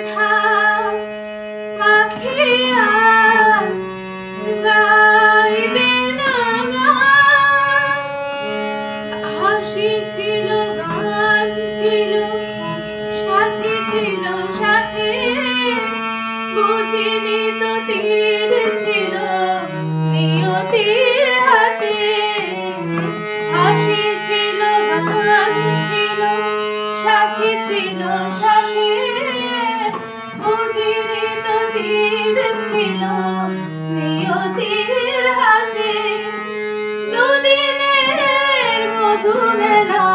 কোথাও পাখি আর গাইবে না গান। হাসি ছিল, গান ছিল, সাথী ছিল সাথে, বুঝিনি তো তীর ছিল নিয়তির হাতে। হাসি ছিল, গান ছিল, সাথী ছিল সাথে, বুঝিনি তো তীর ছিল নিয়তির হাতে। দুদিনের মধু মেলা